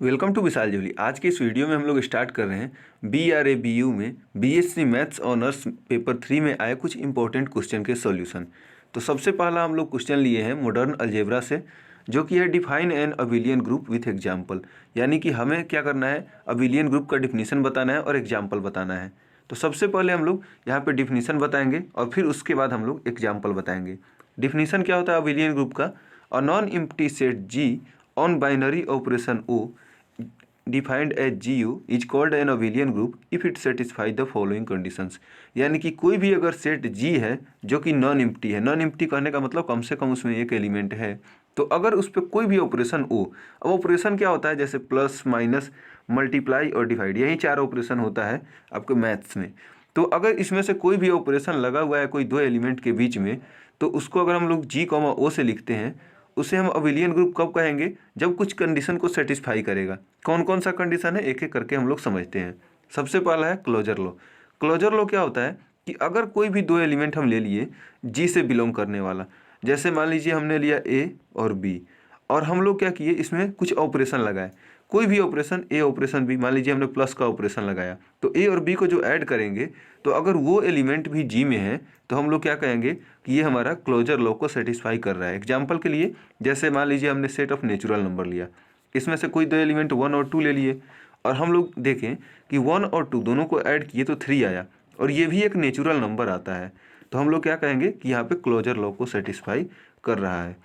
Welcome to विशाल जोली। आज के इस वीडियो में हम लोग स्टार्ट कर रहे हैं BRABU में BSc मैथ्स ऑनर्स पेपर 3 में आए कुछ इंपॉर्टेंट क्वेश्चन के सॉल्यूशन। तो सबसे पहला हम लोग क्वेश्चन लिए हैं मॉडर्न अलजेब्रा से, जो कि है define an abelian group with example. यानी कि हमें क्या करना है, अबिलियन ग्रुप का डिफिनीसन बताना है और एग्जाम्पल बताना है। तो सबसे पहले हम लोग यहाँ पर डिफिनीसन बताएंगे और फिर उसके बाद हम लोग एग्जाम्पल बताएंगे। डिफिनीसन क्या होता है अबिलियन ग्रुप का? A non empty set G on binary operation O defined as GU is called an abelian group if it satisfy the following conditions. यानी कि कोई भी अगर सेट G है जो कि नॉन एम्प्टी है, नॉन एम्प्टी कहने का मतलब कम से कम उसमें एक एलिमेंट है, तो अगर उस पर कोई भी ऑपरेशन हो, अब ऑपरेशन क्या होता है, जैसे प्लस माइनस मल्टीप्लाई और डिवाइड, यही चार ऑपरेशन होता है आपके मैथ्स में। तो अगर इसमें से कोई भी ऑपरेशन लगा हुआ है कोई दो एलिमेंट के बीच में, तो उसको अगर हम लोग G, O से लिखते हैं, उसे हम अबिलियन ग्रुप कब कहेंगे? जब कुछ कंडीशन को सेटिस्फाई करेगा। कौन कौन सा कंडीशन है एक एक करके हम लोग समझते हैं। सबसे पहला है क्लोजर लॉ। क्लोजर लॉ क्या होता है कि अगर कोई भी दो एलिमेंट हम ले लिए G से बिलोंग करने वाला, जैसे मान लीजिए हमने लिया A और B, और हम लोग क्या किए, इसमें कुछ ऑपरेशन लगाए, कोई भी ऑपरेशन, A ऑपरेशन B, मान लीजिए हमने प्लस का ऑपरेशन लगाया, तो A और B को जो ऐड करेंगे, तो अगर वो एलिमेंट भी G में है तो हम लोग क्या कहेंगे कि ये हमारा क्लोजर लॉ को सेटिस्फाई कर रहा है। एग्जाम्पल के लिए, जैसे मान लीजिए हमने सेट ऑफ नेचुरल नंबर लिया, इसमें से कोई दो एलिमेंट 1 और 2 ले लिए, और हम लोग देखें कि 1 और 2 दोनों को ऐड किए तो 3 आया, और ये भी एक नेचुरल नंबर आता है, तो हम लोग क्या कहेंगे कि यहाँ पे क्लोजर लॉ को सेटिस्फाई कर रहा है।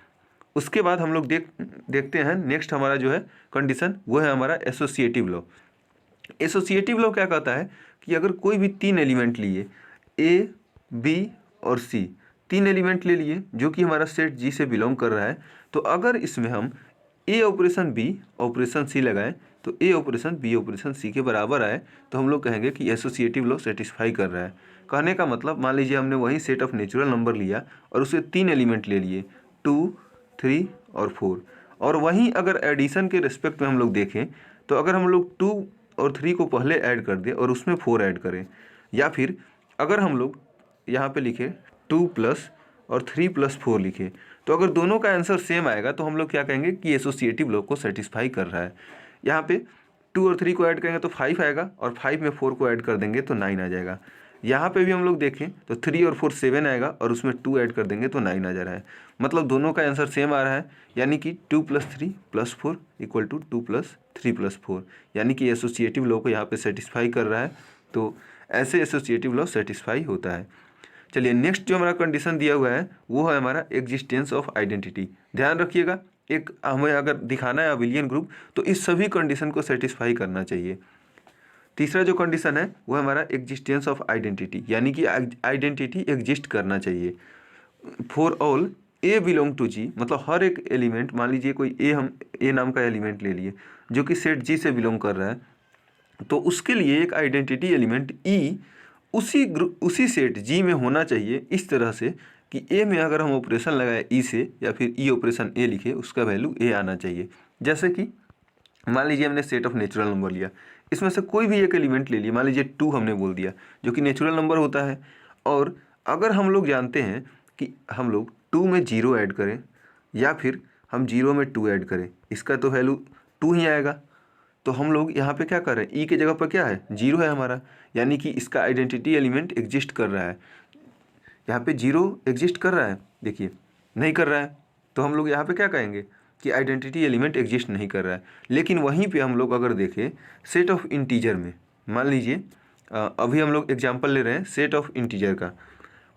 उसके बाद हम लोग देखते हैं नेक्स्ट हमारा जो है कंडीशन, वो है हमारा एसोसिएटिव लॉ। एसोसिएटिव लॉ क्या कहता है कि अगर कोई भी तीन एलिमेंट लिए, A, B और C, तीन एलिमेंट ले लिए जो कि हमारा सेट G से बिलोंग कर रहा है, तो अगर इसमें हम A operation B operation C लगाएं, तो A operation B operation C के बराबर आए, तो हम लोग कहेंगे कि एसोसिएटिव लॉ सेटिस्फाई कर रहा है। कहने का मतलब, मान लीजिए हमने वही सेट ऑफ नेचुरल नंबर लिया और उसे तीन एलिमेंट ले लिए 2, 3 और 4, और वहीं अगर एडिशन के रिस्पेक्ट में हम लोग देखें, तो अगर हम लोग 2 और 3 को पहले ऐड कर दें और उसमें 4 ऐड करें, या फिर अगर हम लोग यहाँ पे लिखे 2 प्लस और 3 प्लस 4 लिखे, तो अगर दोनों का आंसर सेम आएगा तो हम लोग क्या कहेंगे कि एसोसिएटिव लॉ को सेटिस्फाई कर रहा है। यहाँ पे 2 और 3 को ऐड करेंगे तो 5 आएगा, और 5 में 4 को ऐड कर देंगे तो 9 आ जाएगा। यहाँ पे भी हम लोग देखें तो 3 और 4 7 आएगा, और उसमें 2 ऐड कर देंगे तो 9 आ जा रहा है। मतलब दोनों का आंसर सेम आ रहा है, यानी कि 2 + 3 + 4 = 2 + 3 + 4, यानी कि एसोसिएटिव लॉ को यहाँ पे सेटिस्फाई कर रहा है। तो ऐसे एसोसिएटिव लॉ सेटिस्फाई होता है। चलिए नेक्स्ट जो हमारा कंडीशन दिया हुआ है वो है हमारा एग्जिस्टेंस ऑफ आइडेंटिटी। ध्यान रखिएगा, एक हमें अगर दिखाना है अबिलियन ग्रुप तो इस सभी कंडीशन को सेटिस्फाई करना चाहिए। तीसरा जो कंडीशन है वो है हमारा एग्जिस्टेंस ऑफ आइडेंटिटी, यानी कि आइडेंटिटी एग्जिस्ट करना चाहिए। For all A belong to G, मतलब हर एक एलिमेंट, मान लीजिए कोई हम A नाम का एलिमेंट ले लिए जो कि सेट G से बिलोंग कर रहा है, तो उसके लिए एक आइडेंटिटी एलिमेंट E उसी सेट G में होना चाहिए, इस तरह से कि A में अगर हम ऑपरेशन लगाए E से, या फिर E ऑपरेशन A लिखे, उसका वैल्यू A आना चाहिए। जैसे कि मान लीजिए हमने सेट ऑफ नेचुरल नंबर लिया, इसमें से कोई भी एक एलिमेंट ले लिया, मान लीजिए 2 हमने बोल दिया जो कि नेचुरल नंबर होता है, और अगर हम लोग जानते हैं कि हम लोग 2 में 0 ऐड करें या फिर हम 0 में 2 ऐड करें, इसका तो वैल्यू 2 ही आएगा। तो हम लोग यहाँ पे क्या कर रहे हैं, ई के जगह पर क्या है, 0 है हमारा, यानी कि इसका आइडेंटिटी एलिमेंट एग्जिस्ट कर रहा है। यहाँ पे 0 एग्जिस्ट कर रहा है, देखिए नहीं कर रहा है, तो हम लोग यहाँ पे क्या कहेंगे कि आइडेंटिटी एलिमेंट एग्जिस्ट नहीं कर रहा है। लेकिन वहीं पे हम लोग अगर देखें सेट ऑफ इंटीजर में, मान लीजिए अभी हम लोग एग्जाम्पल ले रहे हैं सेट ऑफ इंटीजर का।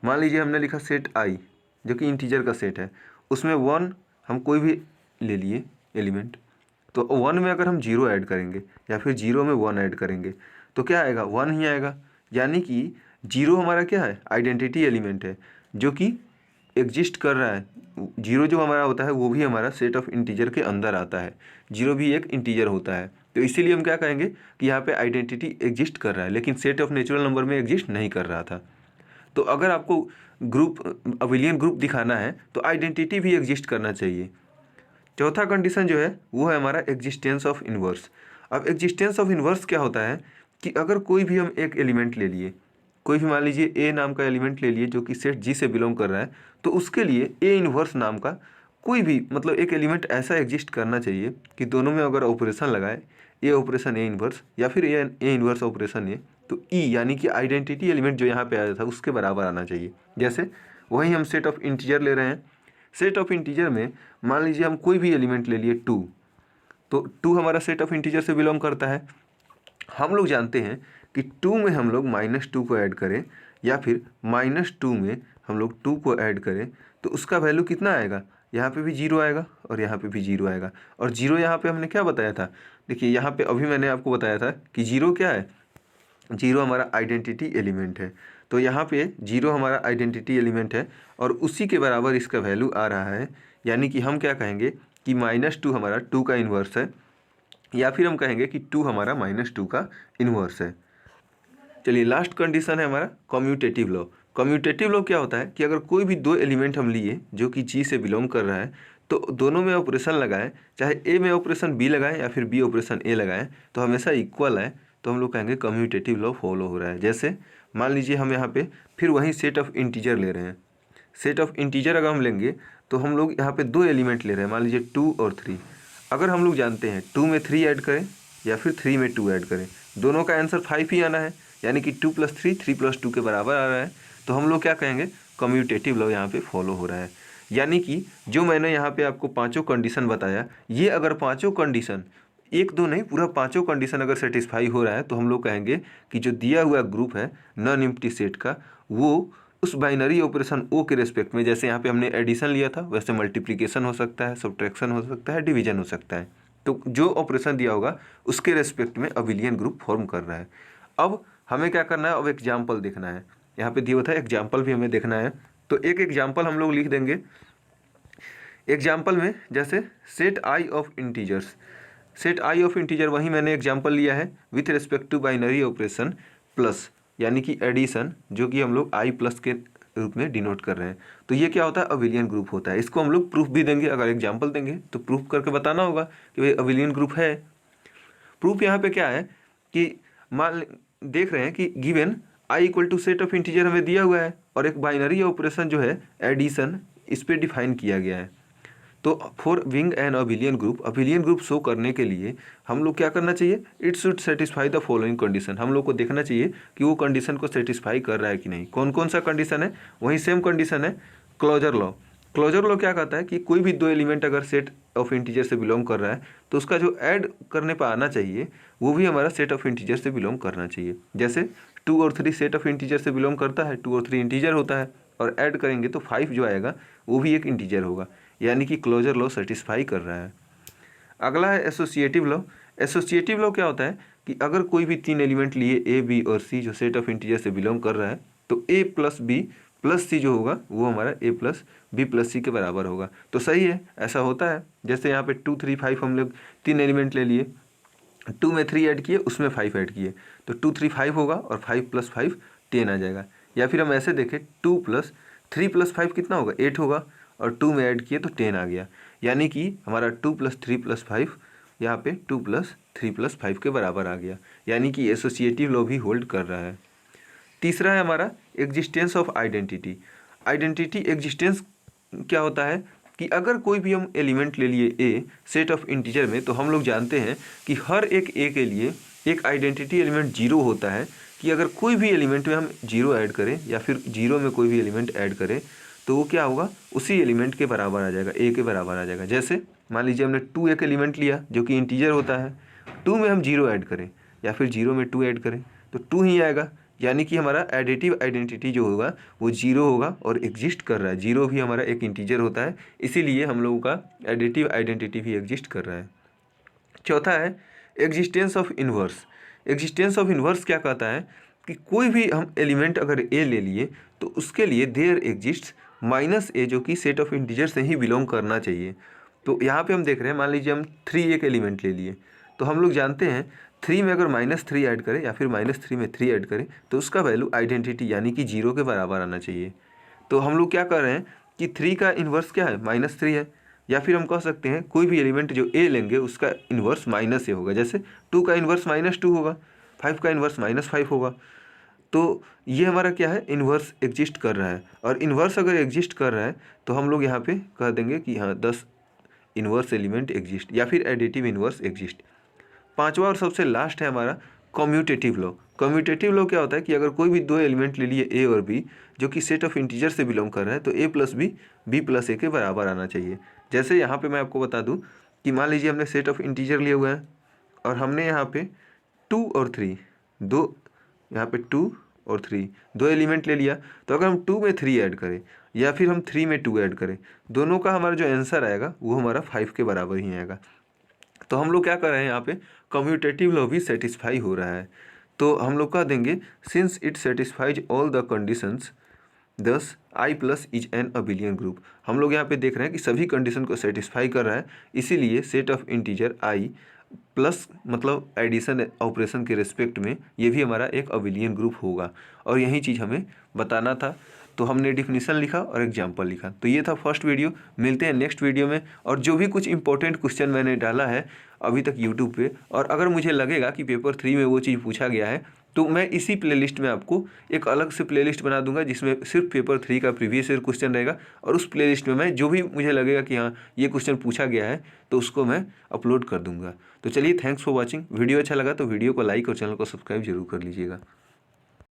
मान लीजिए हमने लिखा सेट आई जो कि इंटीजर का सेट है, उसमें 1 हम कोई भी ले लिए एलिमेंट, तो 1 में अगर हम 0 ऐड करेंगे या फिर 0 में 1 ऐड करेंगे तो क्या आएगा, 1 ही आएगा। यानी कि 0 हमारा क्या है, आइडेंटिटी एलिमेंट है जो कि एग्जिस्ट कर रहा है। 0 जो हमारा होता है वो भी हमारा सेट ऑफ इंटीजर के अंदर आता है, 0 भी एक इंटीजर होता है, तो इसीलिए हम क्या कहेंगे कि यहाँ पे आइडेंटिटी एग्जिस्ट कर रहा है, लेकिन सेट ऑफ नेचुरल नंबर में एग्जिस्ट नहीं कर रहा था। तो अगर आपको ग्रुप अबिलियन ग्रुप दिखाना है तो आइडेंटिटी भी एग्जिस्ट करना चाहिए। चौथा कंडीशन जो है वो है हमारा एग्जिस्टेंस ऑफ इन्वर्स। अब एग्जिस्टेंस ऑफ इन्वर्स क्या होता है कि अगर कोई भी हम एक एलिमेंट ले लिए, कोई भी मान लीजिए A नाम का एलिमेंट ले लिए जो कि सेट G से बिलोंग कर रहा है, तो उसके लिए A इन्वर्स नाम का कोई भी मतलब एक एलिमेंट ऐसा एग्जिस्ट करना चाहिए कि दोनों में अगर ऑपरेशन लगाए, ए ऑपरेशन ए इन्वर्स या फिर ए इन्वर्स ऑपरेशन ए, तो ई यानी कि आइडेंटिटी एलिमेंट जो यहाँ पे आया था उसके बराबर आना चाहिए। जैसे वही हम सेट ऑफ इंटीजर ले रहे हैं। सेट ऑफ इंटीजर में मान लीजिए हम कोई भी एलिमेंट ले लिए 2, तो 2 हमारा सेट ऑफ इंटीजर से बिलोंग करता है। हम लोग जानते हैं कि 2 में हम लोग -2 को ऐड करें या फिर -2 में हम लोग 2 को ऐड करें तो उसका वैल्यू कितना आएगा, यहाँ पे भी 0 आएगा और यहाँ पे भी 0 आएगा। और 0 यहाँ पे हमने क्या बताया था, देखिए यहाँ पे अभी मैंने आपको बताया था कि 0 क्या है, 0 हमारा आइडेंटिटी एलिमेंट है। तो यहाँ पे 0 हमारा आइडेंटिटी एलिमेंट है और उसी के बराबर इसका वैल्यू आ रहा है, यानी कि हम क्या कहेंगे कि -2 हमारा 2 का इन्वर्स है, या फिर हम कहेंगे कि 2 हमारा -2 का इन्वर्स है। चलिए लास्ट कंडीशन है हमारा कम्यूटेटिव लॉ। कम्यूटेटिव लॉ क्या होता है कि अगर कोई भी दो एलिमेंट हम लिए जो कि जी से बिलोंग कर रहा है, तो दोनों में ऑपरेशन लगाएं, चाहे ए में ऑपरेशन बी लगाएं या फिर बी ऑपरेशन ए लगाएं, तो हमेशा इक्वल है, तो हम लोग कहेंगे कम्यूटेटिव लॉ फॉलो हो रहा है। जैसे मान लीजिए हम यहाँ पे फिर वही सेट ऑफ इंटीजर ले रहे हैं। सेट ऑफ इंटीजर अगर हम लेंगे तो हम लोग यहाँ पे दो एलिमेंट ले रहे हैं, मान लीजिए 2 और 3। अगर हम लोग जानते हैं 2 में 3 ऐड करें या फिर 3 में 2 ऐड करें, दोनों का आंसर 5 ही आना है, यानी कि 2 + 3 3 + 2 के बराबर आ रहा है। तो हम लोग क्या कहेंगे, कम्यूटेटिव लॉ यहाँ पे फॉलो हो रहा है। यानी कि जो मैंने यहाँ पे आपको पांचों कंडीशन बताया, ये अगर पांचों कंडीशन, एक दो नहीं पूरा पांचों कंडीशन अगर सेटिस्फाई हो रहा है, तो हम लोग कहेंगे कि जो दिया हुआ ग्रुप है नॉन एम्प्टी सेट का, वो उस बाइनरी ऑपरेशन ओ के रेस्पेक्ट में, जैसे यहाँ पे हमने एडिशन लिया था वैसे मल्टीप्लिकेशन हो सकता है, सब्ट्रैक्शन हो सकता है, डिवीजन हो सकता है, तो जो ऑपरेशन दिया होगा उसके रेस्पेक्ट में अबिलियन ग्रुप फॉर्म कर रहा है। अब हमें क्या करना है, अब एग्जाम्पल देखना है। यहाँ पे दिया होता है एग्जाम्पल भी हमें देखना है, तो एक एग्जाम्पल हम लोग लिख देंगे। एग्जाम्पल में जैसे set I of integers, set I of integer वही मैंने एग्जाम्पल लिया है with respect to binary operation plus, यानी कि एडिशन, जो कि हम लोग आई प्लस के रूप में डिनोट कर रहे हैं। तो ये क्या होता है, अबिलियन ग्रुप होता है। इसको हम लोग प्रूफ भी देंगे, अगर एग्जाम्पल देंगे तो प्रूफ करके बताना होगा कि भाई अबिलियन ग्रुप है। प्रूफ यहाँ पे क्या है कि मान देख रहे हैं कि given I equal to set of integer हमें दिया हुआ है और एक बाइनरी ऑपरेशन जो है एडिशन, इस पर डिफाइन किया गया है। तो for being an abelian group show करने के लिए हम लोग क्या करना चाहिए, it should satisfy the following condition. हम लोग को देखना चाहिए कि वो कंडीशन को सेटिस्फाई कर रहा है कि नहीं। कौन कौन सा कंडीशन है, वही सेम कंडीशन है क्लोजर लॉ। क्लोजर लॉ क्या कहता है कि कोई भी दो एलिमेंट अगर सेट ऑफ इंटीजर से बिलोंग कर रहा है, तो उसका जो ऐड करने पर आना चाहिए वो भी हमारा सेट ऑफ इंटीजर से बिलोंग करना चाहिए। जैसे 2 और 3 सेट ऑफ इंटीजर से बिलोंग करता है, 2 और 3 इंटीजर होता है, और ऐड करेंगे तो 5 जो आएगा वो भी एक इंटीजर होगा, यानी कि क्लोजर लॉ सेटिस्फाई कर रहा है। अगला है एसोसिएटिव लॉ। एसोसिएटिव लॉ क्या होता है कि अगर कोई भी 3 एलिमेंट लिए ए बी और सी जो सेट ऑफ इंटीजर से बिलोंग कर रहा है, तो ए प्लस बी प्लस सी जो होगा वो हमारा ए प्लस बी प्लस सी के बराबर होगा। तो सही है, ऐसा होता है। जैसे यहाँ पे 2 3 5 हम लोग 3 एलिमेंट ले लिए, 2 में 3 ऐड किए, उसमें 5 ऐड किए, तो 2 3 5 होगा और 5 + 5 10 आ जाएगा। या फिर हम ऐसे देखें 2 + 3 + 5 कितना होगा, 8 होगा, और 2 में ऐड किए तो 10 आ गया, यानी कि हमारा 2 + 3 + 5 यहाँ पे 2 + 3 + 5 के बराबर आ गया, यानी कि एसोसिएटिव लॉ भी होल्ड कर रहा है। तीसरा है हमारा existence of identity. Identity existence क्या होता है कि अगर कोई भी हम एलिमेंट ले लिए ए सेट ऑफ इंटीजर में, तो हम लोग जानते हैं कि हर एक ए के लिए एक आइडेंटिटी एलिमेंट 0 होता है, कि अगर कोई भी एलिमेंट में हम 0 ऐड करें या फिर 0 में कोई भी एलिमेंट ऐड करें, तो वो क्या होगा, उसी एलिमेंट के बराबर आ जाएगा, ए के बराबर आ जाएगा। जैसे मान लीजिए हमने 2 एक एलिमेंट लिया जो कि इंटीजर होता है, 2 में हम 0 ऐड करें या फिर 0 में 2 ऐड करें तो 2 ही आएगा, यानी कि हमारा एडिटिव आइडेंटिटी जो होगा वो 0 होगा और एग्जिस्ट कर रहा है। 0 भी हमारा एक इंटीजर होता है, इसीलिए हम लोगों का एडिटिव आइडेंटिटी भी एग्जिस्ट कर रहा है। चौथा है existence of inverse. Existence of inverse क्या कहता है कि कोई भी हम एलिमेंट अगर ए ले लिए तो उसके लिए देयर एग्जिस्ट -a जो कि सेट ऑफ इंटीजर से ही बिलोंग करना चाहिए। तो यहाँ पे हम देख रहे हैं, मान लीजिए हम 3 एक एलिमेंट ले लिए, तो हम लोग जानते हैं 3 में अगर -3 ऐड करें या फिर -3 में 3 ऐड करें तो उसका वैल्यू आइडेंटिटी यानी कि 0 के बराबर आना चाहिए। तो हम लोग क्या कर रहे हैं कि 3 का इन्वर्स क्या है, -3 है, या फिर हम कह सकते हैं कोई भी एलिमेंट जो ए लेंगे उसका इन्वर्स -a होगा। जैसे 2 का इन्वर्स -2 होगा, 5 का इन्वर्स -5 होगा। तो ये हमारा क्या है, इन्वर्स एग्जिस्ट कर रहा है। और इन्वर्स अगर एग्जिस्ट कर रहा है तो हम लोग यहाँ पे कह देंगे कि हाँ 10 इन्वर्स एलिमेंट एग्जिस्ट या फिर एडिटिव इन्वर्स एग्जिस्ट। पांचवा और सबसे लास्ट है हमारा कम्यूटेटिव लॉ। कम्यूटेटिव लॉ क्या होता है कि अगर कोई भी दो एलिमेंट ले लिए ए और बी जो कि सेट ऑफ इंटीजर से बिलोंग कर रहा है, तो ए प्लस बी प्लस ए के बराबर आना चाहिए। जैसे यहाँ पे मैं आपको बता दूँ कि मान लीजिए हमने सेट ऑफ इंटीजर लिए हुए हैं और हमने यहाँ पे 2 और 3 दो, यहाँ पे 2 और 3 दो एलिमेंट ले लिया। तो अगर हम 2 में 3 ऐड करें या फिर हम 3 में 2 ऐड करें, दोनों का हमारा जो आंसर आएगा वो हमारा 5 के बराबर ही आएगा। तो हम लोग क्या कर रहे हैं, यहाँ पे कम्यूटेटिव लॉ भी सेटिस्फाई हो रहा है। तो हम लोग कह देंगे since it satisfies all the conditions thus I plus is an abelian group. हम लोग यहाँ पे देख रहे हैं कि सभी कंडीशन को सेटिस्फाई कर रहा है, इसीलिए set of integer I plus मतलब एडिशन ऑपरेशन के रिस्पेक्ट में ये भी हमारा एक अबिलियन ग्रुप होगा। और यही चीज़ हमें बताना था, तो हमने डिफिनीशन लिखा और एग्जाम्पल लिखा। तो ये था फर्स्ट वीडियो। मिलते हैं नेक्स्ट वीडियो में। और जो भी कुछ इंपॉर्टेंट क्वेश्चन मैंने डाला है अभी तक यूट्यूब पे, और अगर मुझे लगेगा कि पेपर 3 में वो चीज़ पूछा गया है तो मैं इसी प्लेलिस्ट में आपको एक अलग से प्लेलिस्ट बना दूंगा जिसमें सिर्फ पेपर 3 का प्रीवियस ईयर क्वेश्चन रहेगा। और उस प्लेलिस्ट में मैं जो भी मुझे लगेगा कि हाँ ये क्वेश्चन पूछा गया है तो उसको मैं अपलोड कर दूंगा। तो चलिए, थैंक्स फॉर वॉचिंग। वीडियो अच्छा लगा तो वीडियो को लाइक और चैनल को सब्सक्राइब जरूर कर लीजिएगा।